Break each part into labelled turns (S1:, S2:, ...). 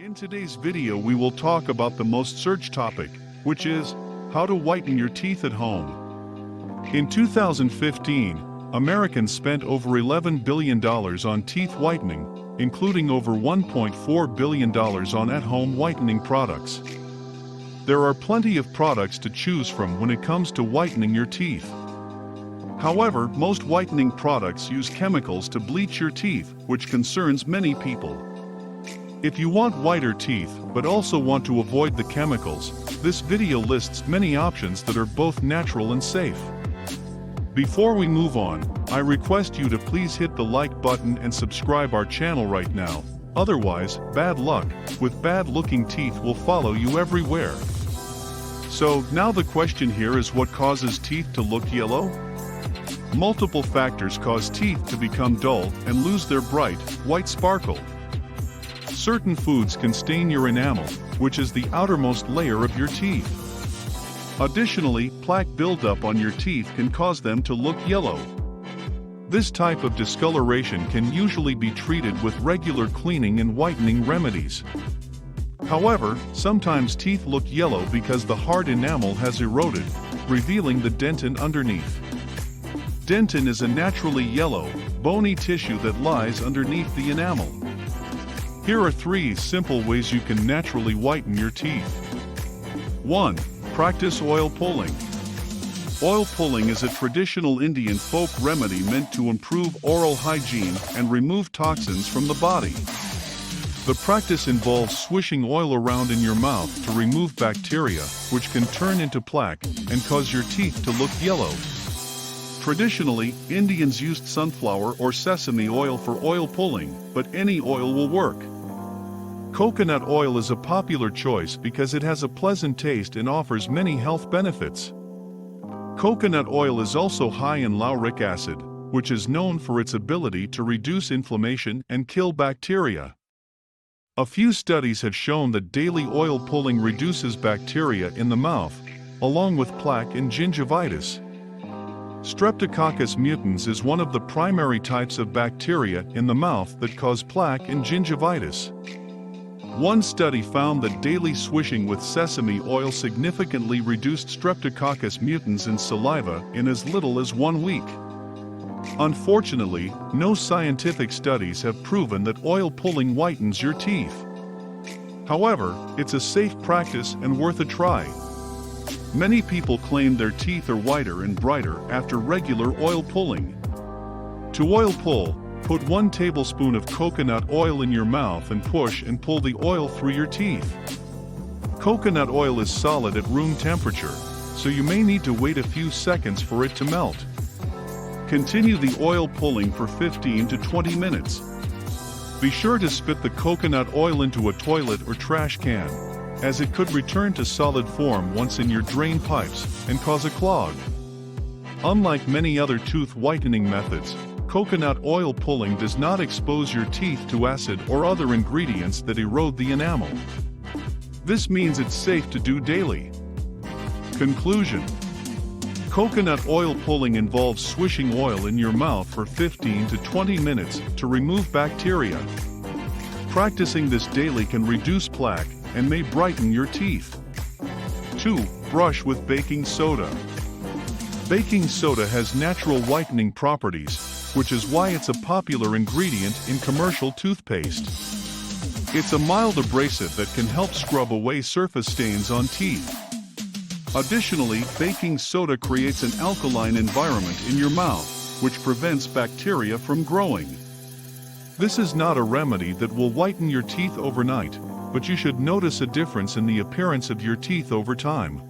S1: In today's video we will talk about the most searched topic, which is how to whiten your teeth at home. In 2015, Americans spent over $11 billion on teeth whitening, including over $1.4 billion on at-home whitening products. There are plenty of products to choose from when it comes to whitening your teeth. However, most whitening products use chemicals to bleach your teeth, which concerns many people. If you want whiter teeth but also want to avoid the chemicals, this video lists many options that are both natural and safe. Before we move on, I request you to please hit the like button and subscribe our channel right now. Otherwise, bad luck with bad-looking teeth will follow you everywhere. So, now the question here is, what causes teeth to look yellow? Multiple factors cause teeth to become dull and lose their bright, white sparkle. Certain foods can stain your enamel, which is the outermost layer of your teeth. Additionally, plaque buildup on your teeth can cause them to look yellow. This type of discoloration can usually be treated with regular cleaning and whitening remedies. However, sometimes teeth look yellow because the hard enamel has eroded, revealing the dentin underneath. Dentin is a naturally yellow, bony tissue that lies underneath the enamel. Here are 3 simple ways you can naturally whiten your teeth. 1. Practice oil pulling. Oil pulling is a traditional Indian folk remedy meant to improve oral hygiene and remove toxins from the body. The practice involves swishing oil around in your mouth to remove bacteria, which can turn into plaque and cause your teeth to look yellow. Traditionally, Indians used sunflower or sesame oil for oil pulling, but any oil will work. Coconut oil is a popular choice because it has a pleasant taste and offers many health benefits. Coconut oil is also high in lauric acid, which is known for its ability to reduce inflammation and kill bacteria. A few studies have shown that daily oil pulling reduces bacteria in the mouth, along with plaque and gingivitis. Streptococcus mutans is one of the primary types of bacteria in the mouth that cause plaque and gingivitis. One study found that daily swishing with sesame oil significantly reduced Streptococcus mutans in saliva in as little as 1 week. Unfortunately, no scientific studies have proven that oil pulling whitens your teeth. However, it's a safe practice and worth a try. Many people claim their teeth are whiter and brighter after regular oil pulling. To oil pull, put 1 tablespoon of coconut oil in your mouth and push and pull the oil through your teeth. Coconut oil is solid at room temperature, so you may need to wait a few seconds for it to melt. Continue the oil pulling for 15 to 20 minutes. Be sure to spit the coconut oil into a toilet or trash can, as it could return to solid form once in your drain pipes and cause a clog. Unlike many other tooth whitening methods, coconut oil pulling does not expose your teeth to acid or other ingredients that erode the enamel. This means it's safe to do daily. Conclusion: coconut oil pulling involves swishing oil in your mouth for 15 to 20 minutes to remove bacteria. Practicing this daily can reduce plaque and may brighten your teeth. 2. Brush with baking soda. Baking soda has natural whitening properties, which is why it's a popular ingredient in commercial toothpaste. It's a mild abrasive that can help scrub away surface stains on teeth. Additionally, baking soda creates an alkaline environment in your mouth, which prevents bacteria from growing. This is not a remedy that will whiten your teeth overnight, but you should notice a difference in the appearance of your teeth over time.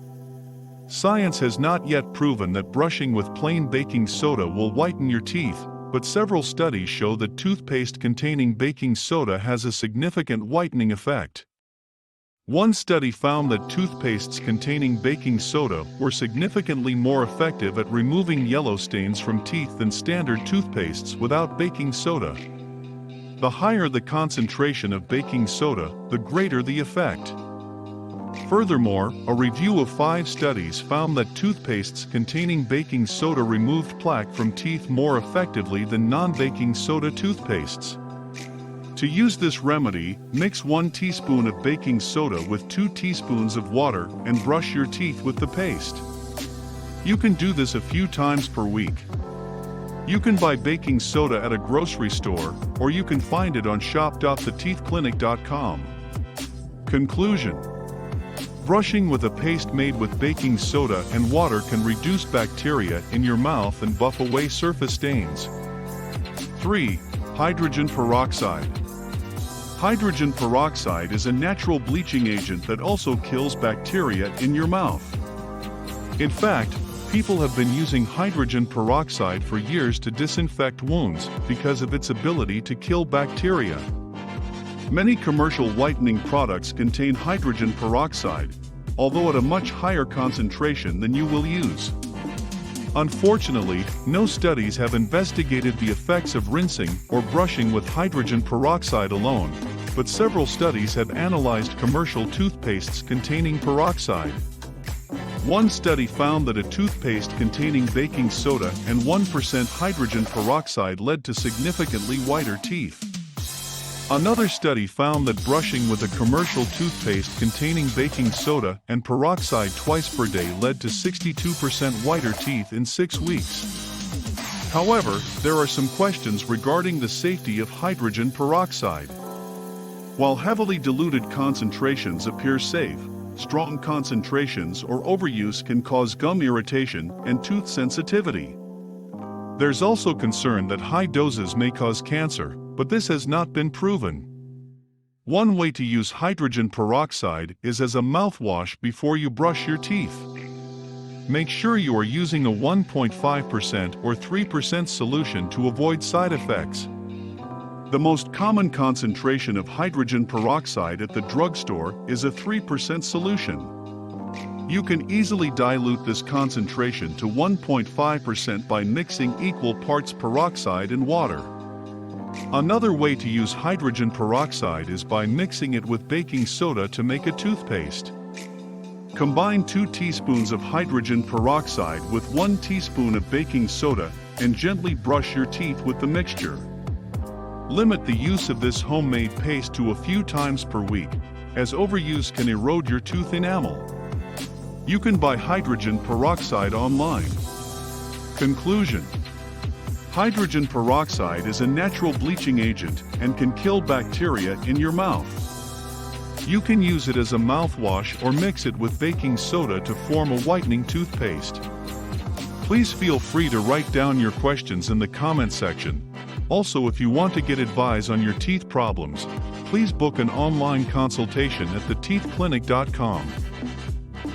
S1: Science has not yet proven that brushing with plain baking soda will whiten your teeth, but several studies show that toothpaste containing baking soda has a significant whitening effect. One study found that toothpastes containing baking soda were significantly more effective at removing yellow stains from teeth than standard toothpastes without baking soda. The higher the concentration of baking soda, the greater the effect. Furthermore, a review of 5 studies found that toothpastes containing baking soda removed plaque from teeth more effectively than non-baking soda toothpastes. To use this remedy, mix 1 teaspoon of baking soda with 2 teaspoons of water and brush your teeth with the paste. You can do this a few times per week. You can buy baking soda at a grocery store, or you can find it on shop.theteethclinic.com. Conclusion: brushing with a paste made with baking soda and water can reduce bacteria in your mouth and buff away surface stains. 3. Hydrogen peroxide. Hydrogen peroxide is a natural bleaching agent that also kills bacteria in your mouth. In fact, people have been using hydrogen peroxide for years to disinfect wounds because of its ability to kill bacteria. Many commercial whitening products contain hydrogen peroxide, although at a much higher concentration than you will use. Unfortunately, no studies have investigated the effects of rinsing or brushing with hydrogen peroxide alone, but several studies have analyzed commercial toothpastes containing peroxide. One study found that a toothpaste containing baking soda and 1% hydrogen peroxide led to significantly whiter teeth. Another study found that brushing with a commercial toothpaste containing baking soda and peroxide twice per day led to 62% whiter teeth in 6 weeks. However, there are some questions regarding the safety of hydrogen peroxide. While heavily diluted concentrations appear safe, strong concentrations or overuse can cause gum irritation and tooth sensitivity. There's also concern that high doses may cause cancer, but this has not been proven. One way to use hydrogen peroxide is as a mouthwash before you brush your teeth. Make sure you are using a 1.5% or 3% solution to avoid side effects. The most common concentration of hydrogen peroxide at the drugstore is a 3% solution. You can easily dilute this concentration to 1.5% by mixing equal parts peroxide and water. Another way to use hydrogen peroxide is by mixing it with baking soda to make a toothpaste. Combine 2 teaspoons of hydrogen peroxide with 1 teaspoon of baking soda and gently brush your teeth with the mixture. Limit the use of this homemade paste to a few times per week, as overuse can erode your tooth enamel. You can buy hydrogen peroxide online. Conclusion: hydrogen peroxide is a natural bleaching agent and can kill bacteria in your mouth. You can use it as a mouthwash or mix it with baking soda to form a whitening toothpaste. Please feel free to write down your questions in the comment section. Also, if you want to get advice on your teeth problems, please book an online consultation at theteethclinic.com.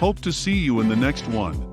S1: Hope to see you in the next one.